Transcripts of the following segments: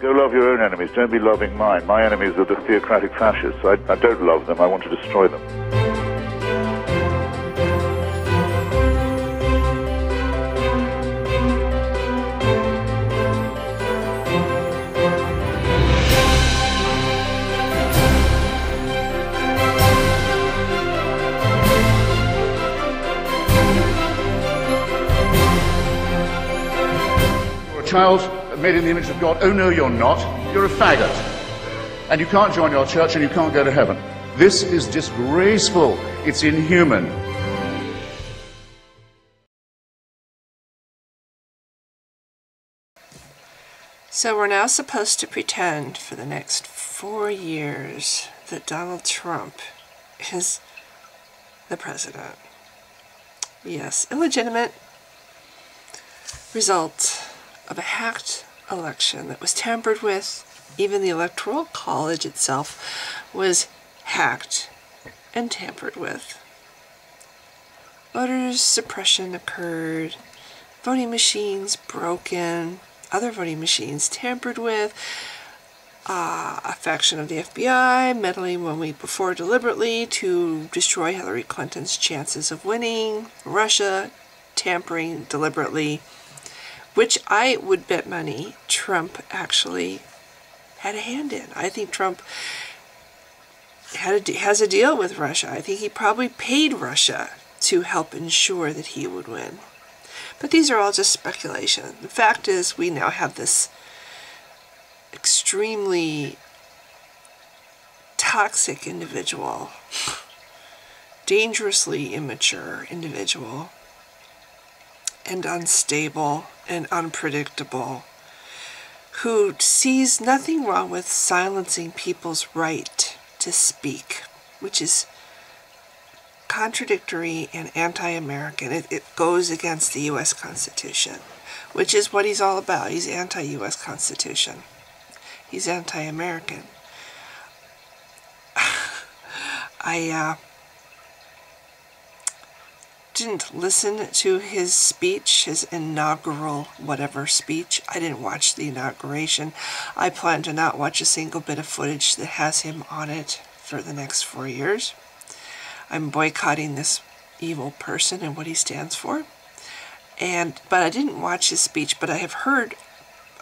Go love your own enemies. Don't be loving mine. My enemies are the theocratic fascists. I don't love them. I want to destroy them. Child made in the image of God. Oh no, you're not. You're a faggot. And you can't join your church and you can't go to heaven. This is disgraceful. It's inhuman. So we're now supposed to pretend for the next 4 years that Donald Trump is the president. Yes, illegitimate result of a hacked election that was tampered with. Even the Electoral College itself was hacked and tampered with. Voter suppression occurred, voting machines broken, other voting machines tampered with, a faction of the FBI meddling 1 week before deliberately to destroy Hillary Clinton's chances of winning, Russia tampering deliberately, which I would bet money Trump actually had a hand in. I think Trump has a deal with Russia. I think he probably paid Russia to help ensure that he would win. But these are all just speculation. The fact is, we now have this extremely toxic individual, dangerously immature individual, and unstable and unpredictable, who sees nothing wrong with silencing people's right to speak, which is contradictory and anti-American. It goes against the U.S. Constitution, which is what he's all about. He's anti-U.S. Constitution. He's anti-American. I didn't listen to his speech, his inaugural whatever speech. I didn't watch the inauguration. I plan to not watch a single bit of footage that has him on it for the next 4 years. I'm boycotting this evil person and what he stands for. But I didn't watch his speech, but I have heard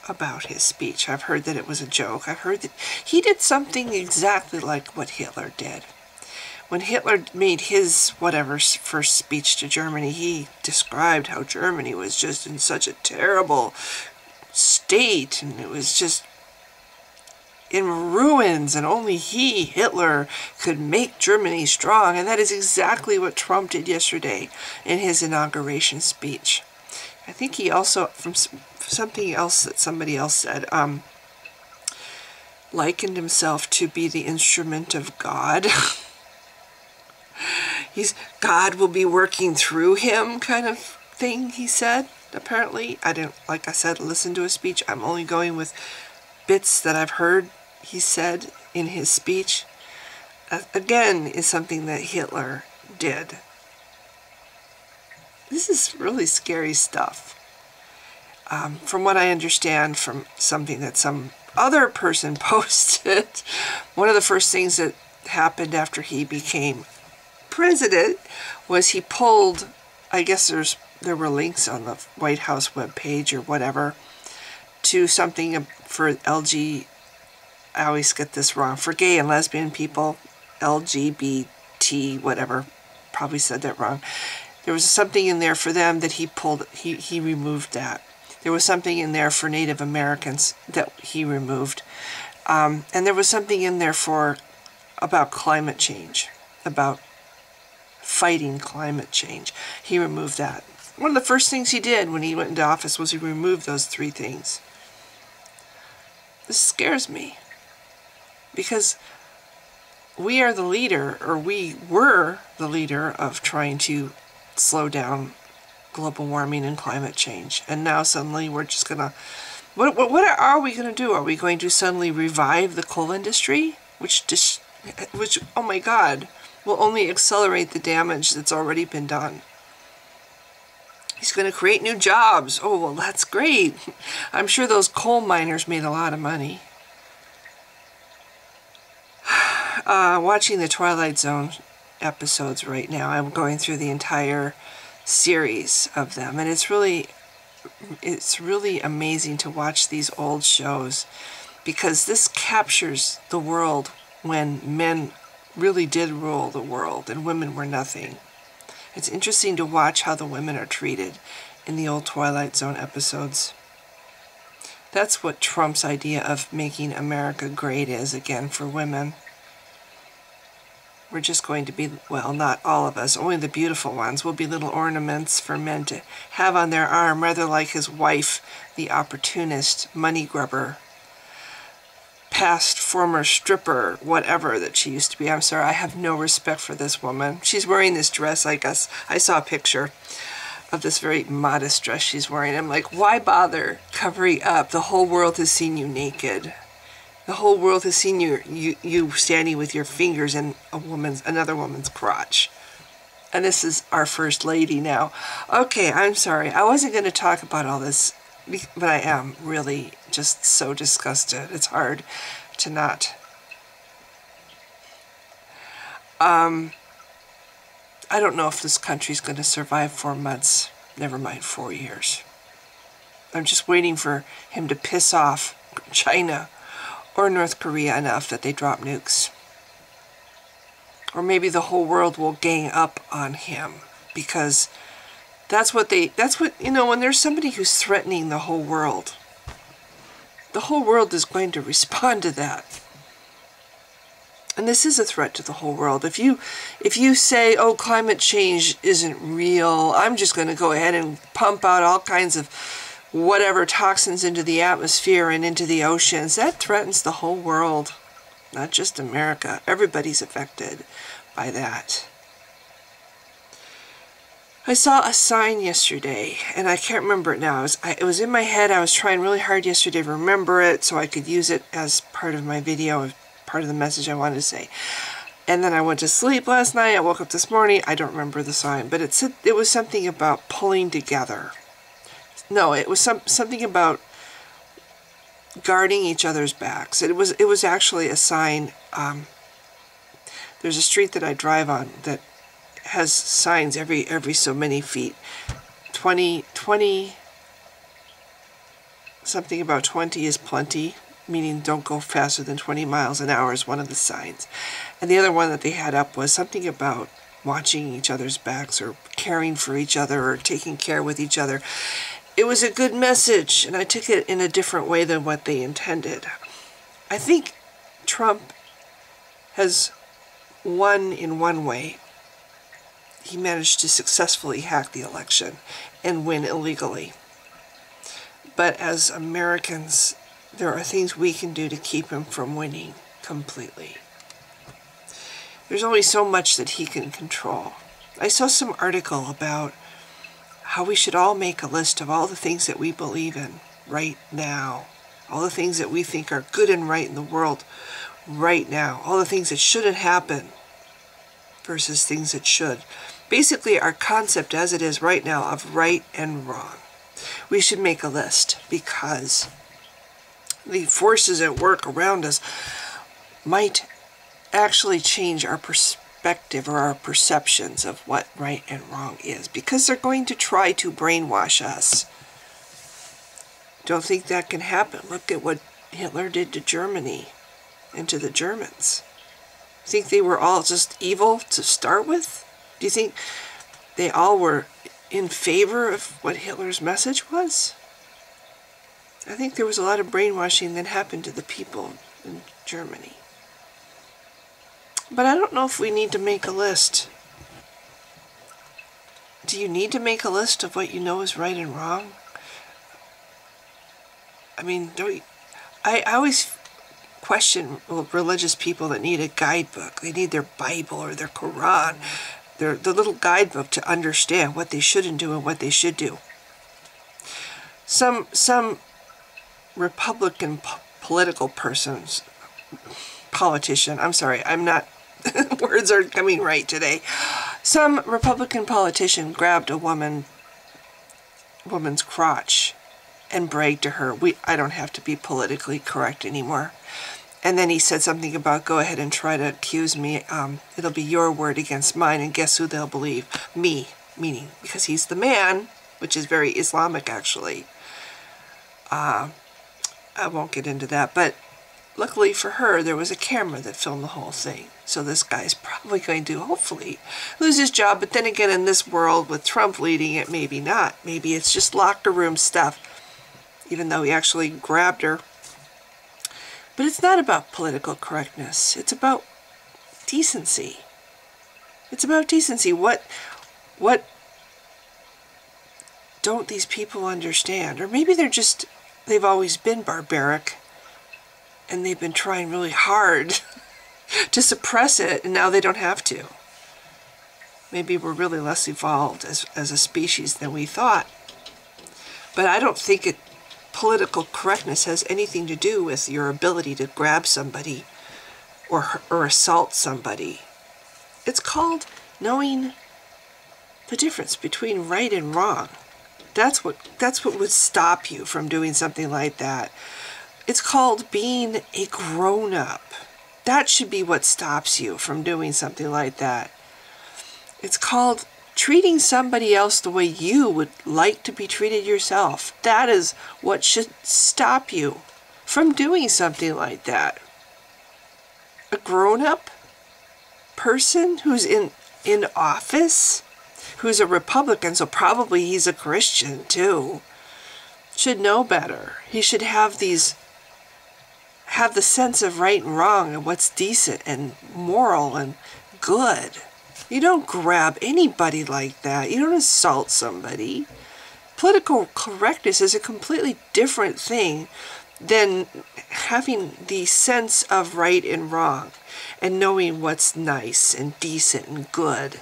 about his speech. I've heard that it was a joke. I've heard that he did something exactly like what Hitler did. When Hitler made his whatever first speech to Germany, he described how Germany was just in such a terrible state, and it was just in ruins, and only he, Hitler, could make Germany strong. And that is exactly what Trump did yesterday in his inauguration speech. I think he also, from something else that somebody else said, likened himself to be the instrument of God. God will be working through him, kind of thing, he said, apparently. I didn't, like I said, listen to his speech. I'm only going with bits that I've heard he said in his speech. Again, is something that Hitler did. This is really scary stuff. From what I understand from something that some other person posted, one of the first things that happened after he became president was he pulled, I guess there were links on the White House webpage or whatever, to something for I always get this wrong, for gay and lesbian people, LGBT, whatever, probably said that wrong. There was something in there for them that he pulled, he removed that. There was something in there for Native Americans that he removed. And there was something in there about climate change, about fighting climate change. He removed that. One of the first things he did when he went into office was he removed those 3 things. This scares me, because we are the leader, or we were the leader of trying to slow down global warming and climate change. And now suddenly we're just gonna, what are we gonna do? Are we going to suddenly revive the coal industry? Which, oh my God, will only accelerate the damage that's already been done. He's going to create new jobs. Oh, well, that's great. I'm sure those coal miners made a lot of money. Watching the Twilight Zone episodes right now. I'm going through the entire series of them, and it's really amazing to watch these old shows, because this captures the world when men really did rule the world and women were nothing. It's interesting to watch how the women are treated in the old Twilight Zone episodes. That's what Trump's idea of making America great is again for women. We're just going to be, well, not all of us, only the beautiful ones will be little ornaments for men to have on their arm, rather like his wife, the opportunist, money grubber, past former stripper, whatever that she used to be. I'm sorry, I have no respect for this woman. She's wearing this dress, I guess. I saw a picture of this very modest dress she's wearing. I'm like, why bother covering up? The whole world has seen you naked. The whole world has seen you standing with your fingers in another woman's crotch. And this is our First Lady now. Okay, I'm sorry. I wasn't going to talk about all this, but I am really just so disgusted. It's hard to not. I don't know if this country's going to survive 4 months. Never mind 4 years. I'm just waiting for him to piss off China or North Korea enough that they drop nukes. Or maybe the whole world will gang up on him, because that's what, you know, when there's somebody who's threatening the whole world is going to respond to that. And this is a threat to the whole world. If you say, oh, climate change isn't real, I'm just going to go ahead and pump out all kinds of whatever toxins into the atmosphere and into the oceans, that threatens the whole world, not just America. Everybody's affected by that. I saw a sign yesterday, and I can't remember it now. It was in my head. I was trying really hard yesterday to remember it so I could use it as part of my video, part of the message I wanted to say. And then I went to sleep last night. I woke up this morning. I don't remember the sign, but it was something about pulling together. No, it was something about guarding each other's backs. It was actually a sign. There's a street that I drive on that has signs every so many feet. 20, something about 20 is plenty, meaning don't go faster than 20 miles an hour is one of the signs. And the other one that they had up was something about watching each other's backs or caring for each other or taking care with each other. It was a good message, and I took it in a different way than what they intended. I think Trump has won in one way. He managed to successfully hack the election and win illegally. But as Americans, there are things we can do to keep him from winning completely. There's only so much that he can control. I saw some article about how we should all make a list of all the things that we believe in right now. All the things that we think are good and right in the world right now. All the things that shouldn't happen versus things that should. Basically, our concept as it is right now of right and wrong. We should make a list, because the forces at work around us might actually change our perspective or our perceptions of what right and wrong is, because they're going to try to brainwash us. Don't think that can happen. Look at what Hitler did to Germany and to the Germans. Think they were all just evil to start with? Do you think they all were in favor of what Hitler's message was? I think there was a lot of brainwashing that happened to the people in Germany. But I don't know if we need to make a list. Do you need to make a list of what you know is right and wrong? I mean, I always question religious people that need a guidebook. They need their Bible or their Quran, the little guidebook to understand what they shouldn't do and what they should do. Some Republican political politician, I'm sorry, I'm not, words aren't coming right today. Some Republican politician grabbed a woman woman's crotch and bragged to her, I don't have to be politically correct anymore. And then he said something about, go ahead and try to accuse me. It'll be your word against mine, and guess who they'll believe? Me, meaning because he's the man, which is very Islamic, actually. I won't get into that, but luckily for her, there was a camera that filmed the whole thing. So this guy's probably going to, hopefully, lose his job. But then again, in this world, with Trump leading it, maybe not. Maybe it's just locker room stuff, even though he actually grabbed her. But it's not about political correctness. It's about decency. It's about decency. What don't these people understand? Or maybe they've always been barbaric, and they've been trying really hard to suppress it, and now they don't have to. Maybe we're really less evolved as a species than we thought. But I don't think political correctness has anything to do with your ability to grab somebody or assault somebody. It's called knowing the difference between right and wrong. That's what would stop you from doing something like that. It's called being a grown-up. That should be what stops you from doing something like that. It's called treating somebody else the way you would like to be treated yourself. That is what should stop you from doing something like that. A grown-up person who's in office, who's a Republican, so probably he's a Christian too, should know better. He should have the sense of right and wrong and what's decent and moral and good. You don't grab anybody like that. You don't assault somebody. Political correctness is a completely different thing than having the sense of right and wrong and knowing what's nice and decent and good.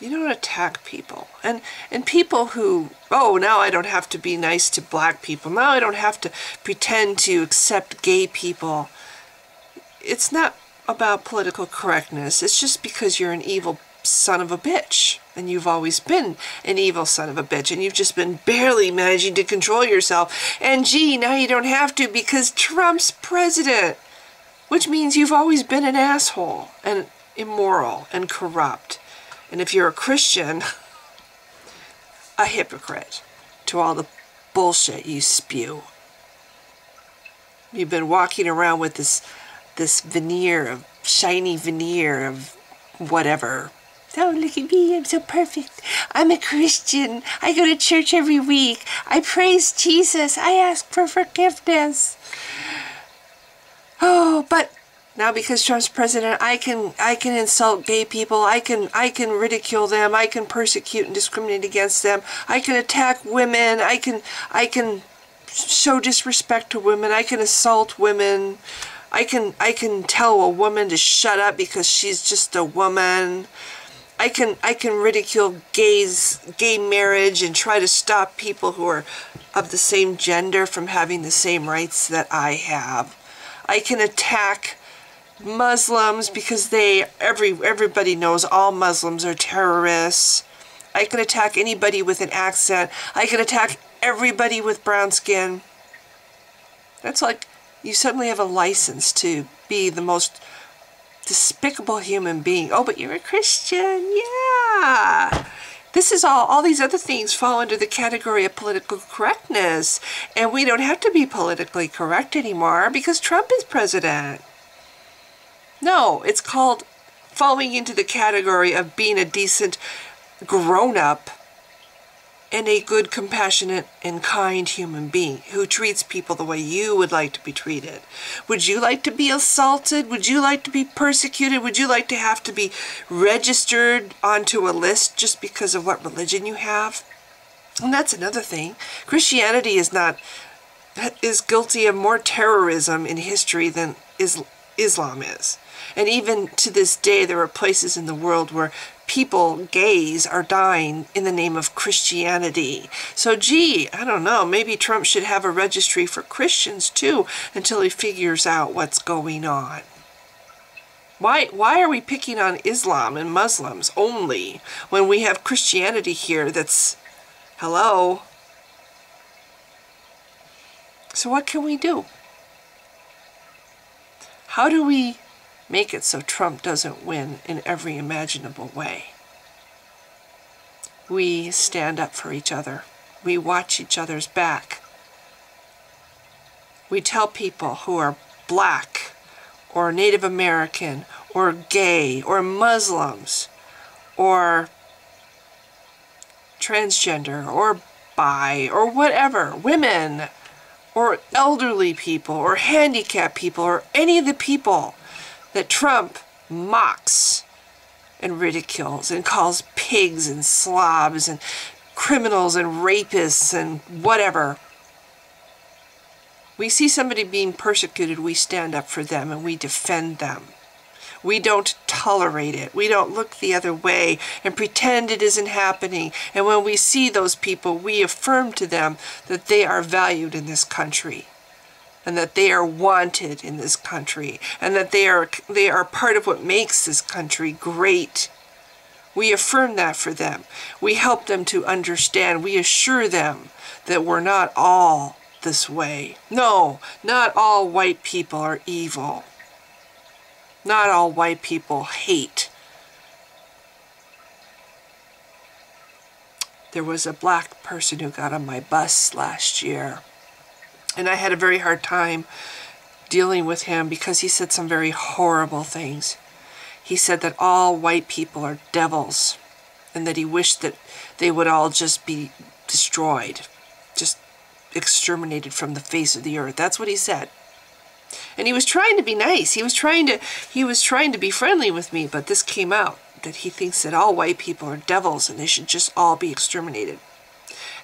You don't attack people. And people who, oh, now I don't have to be nice to black people. Now I don't have to pretend to accept gay people. It's not about political correctness. It's just because you're an evil son of a bitch. And you've always been an evil son of a bitch. And you've just been barely managing to control yourself. And gee, now you don't have to because Trump's president. Which means you've always been an asshole and immoral and corrupt. And if you're a Christian, a hypocrite to all the bullshit you spew. You've been walking around with this shiny veneer of whatever. Oh, look at me, I'm so perfect. I'm a Christian. I go to church every week. I praise Jesus. I ask for forgiveness. Oh, but now because Trump's president, I can insult gay people. I can ridicule them. I can persecute and discriminate against them. I can attack women. I can show disrespect to women. I can assault women. I can tell a woman to shut up because she's just a woman. I can ridicule gay marriage and try to stop people who are of the same gender from having the same rights that I have. I can attack Muslims because everybody knows all Muslims are terrorists. I can attack anybody with an accent. I can attack everybody with brown skin. That's like you suddenly have a license to be the most despicable human being. Oh, but you're a Christian. Yeah. This is all these other things fall under the category of political correctness. And we don't have to be politically correct anymore because Trump is president. No, it's called falling into the category of being a decent grown-up and a good, compassionate, and kind human being who treats people the way you would like to be treated. Would you like to be assaulted? Would you like to be persecuted? Would you like to have to be registered onto a list just because of what religion you have? And that's another thing. Christianity is guilty of more terrorism in history than Islam is. And even to this day, there are places in the world where people, gays, are dying in the name of Christianity. So, gee, I don't know, maybe Trump should have a registry for Christians too until he figures out what's going on. Why are we picking on Islam and Muslims only when we have Christianity here that's, hello? So what can we do? How do we make it so Trump doesn't win in every imaginable way? We stand up for each other. We watch each other's back. We tell people who are black or Native American or gay or Muslims or transgender or bi or whatever, women or elderly people or handicapped people or any of the people that Trump mocks and ridicules and calls pigs and slobs and criminals and rapists and whatever. We see somebody being persecuted, we stand up for them and we defend them. We don't tolerate it. We don't look the other way and pretend it isn't happening. And when we see those people, we affirm to them that they are valued in this country and that they are wanted in this country and that they are part of what makes this country great. We affirm that for them. We help them to understand. We assure them that we're not all this way. No, not all white people are evil. Not all white people hate. There was a black person who got on my bus last year, and I had a very hard time dealing with him because he said some very horrible things. He said that all white people are devils and that he wished that they would all just be destroyed, just exterminated from the face of the earth. That's what he said. And he was trying to be nice. He was trying to be friendly with me, but this came out that he thinks that all white people are devils and they should just all be exterminated.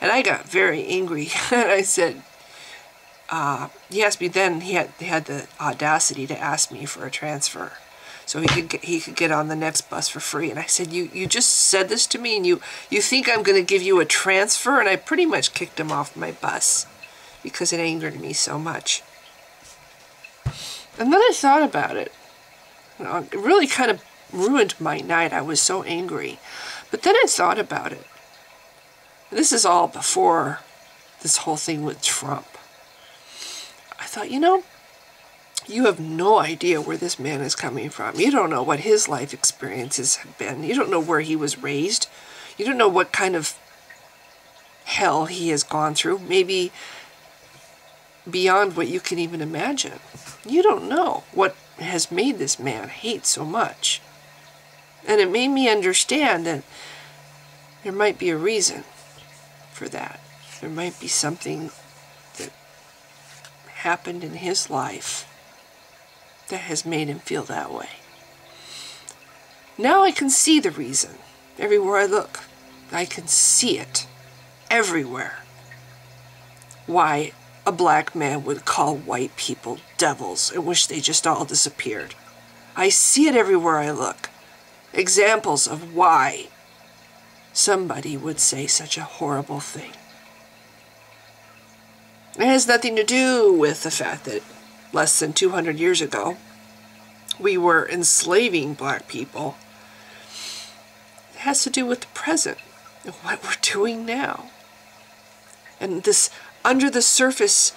And I got very angry. And I said, he asked me then, he had the audacity to ask me for a transfer so he could get on the next bus for free. And I said, you just said this to me and you think I'm going to give you a transfer? And I pretty much kicked him off my bus because it angered me so much. And then I thought about it. You know, it really kind of ruined my night. I was so angry. But then I thought about it. This is all before this whole thing with Trump. I thought, you know, you have no idea where this man is coming from. You don't know what his life experiences have been. You don't know where he was raised. You don't know what kind of hell he has gone through. Maybe beyond what you can even imagine. You don't know what has made this man hate so much. And it made me understand that there might be a reason for that. There might be something that happened in his life that has made him feel that way. Now I can see the reason. Everywhere I look, I can see it. Everywhere. Why a black man would call white people devils and wish they just all disappeared. I see it everywhere I look. Examples of why somebody would say such a horrible thing. It has nothing to do with the fact that less than 200 years ago we were enslaving black people. It has to do with the present and what we're doing now. And this under the surface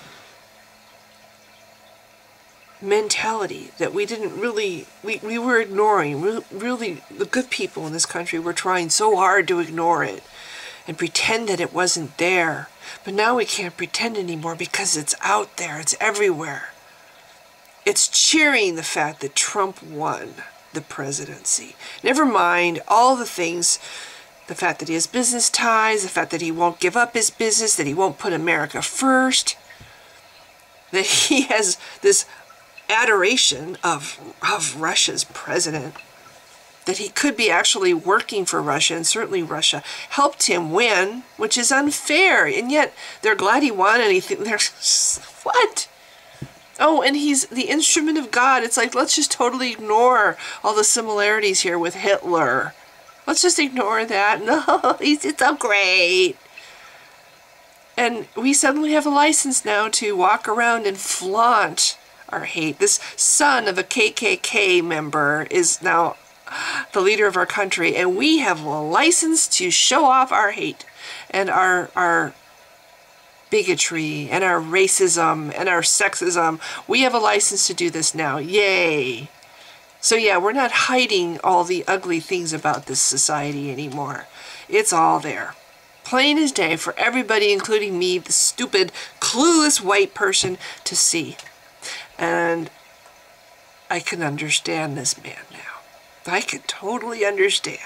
mentality that we didn't really, we were ignoring. Really, the good people in this country were trying so hard to ignore it and pretend that it wasn't there. But now we can't pretend anymore because it's out there. It's everywhere. It's cheering the fact that Trump won the presidency. Never mind all the things, the fact that he has business ties, the fact that he won't give up his business, that he won't put America first, that he has this adoration of Russia's president, that he could be actually working for Russia, and certainly Russia helped him win, which is unfair, and yet they're glad he won, and they're what? Oh, and he's the instrument of God. It's like, let's just totally ignore all the similarities here with Hitler. Let's just ignore that. No, it's so great. And we suddenly have a license now to walk around and flaunt our hate. This son of a KKK member is now the leader of our country, and we have a license to show off our hate and our bigotry and our racism and our sexism. We have a license to do this now. Yay! So yeah, we're not hiding all the ugly things about this society anymore. It's all there. Plain as day for everybody, including me, the stupid, clueless white person, to see. And I can understand this man now. I can totally understand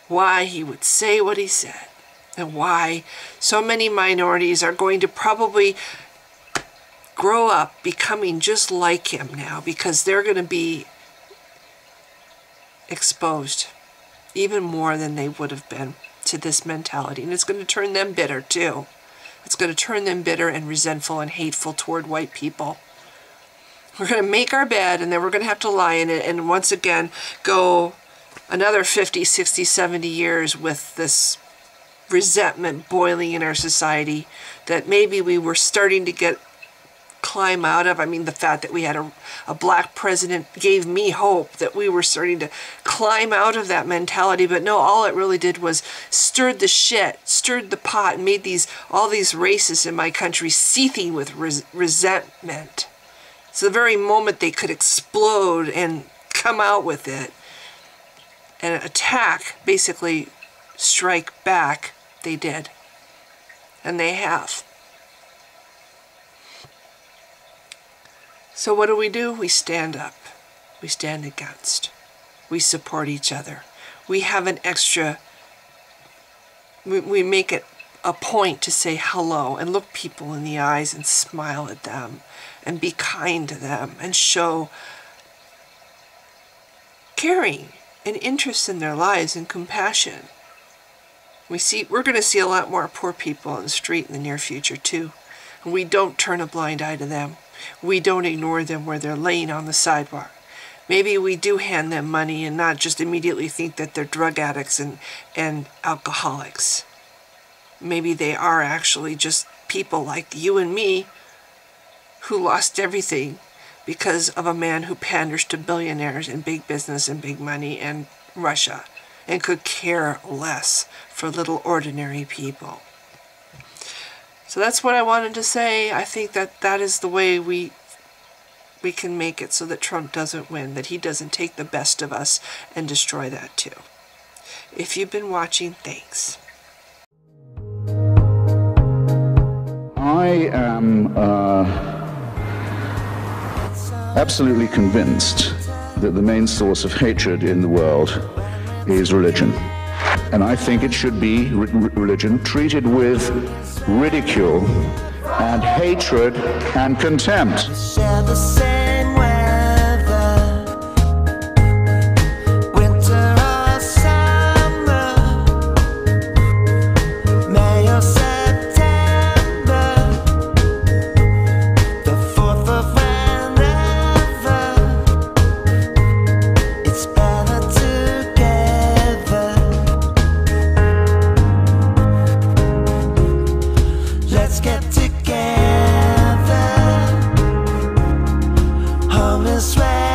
why he would say what he said and why so many minorities are going to probably grow up becoming just like him now, because they're going to be exposed even more than they would have been to this mentality. And it's going to turn them bitter too. It's going to turn them bitter and resentful and hateful toward white people. We're going to make our bed, and then we're going to have to lie in it, and once again go another 50, 60, 70 years with this resentment boiling in our society that maybe we were starting to climb out of. I mean, the fact that we had a black president gave me hope that we were starting to climb out of that mentality. But no, all it really did was stirred the pot, and made all these racists in my country seething with resentment. So the very moment they could explode and come out with it and attack, basically strike back, they did. And they have. So what do? We stand up. We stand against. We support each other. We have an extra, we make it a point to say hello and look people in the eyes and smile at them and be kind to them and show caring and interest in their lives and compassion. We're going to see a lot more poor people on the street in the near future too. And we don't turn a blind eye to them. We don't ignore them where they're laying on the sidewalk. Maybe we do hand them money and not just immediately think that they're drug addicts and alcoholics. Maybe they are actually just people like you and me who lost everything because of a man who panders to billionaires and big business and big money and Russia and could care less for little ordinary people. So that's what I wanted to say. I think that is the way we can make it so that Trump doesn't win, that he doesn't take the best of us and destroy that too. If you've been watching, thanks. I am absolutely convinced that the main source of hatred in the world is religion. And I think it should be religion treated with ridicule and hatred and contempt. Swear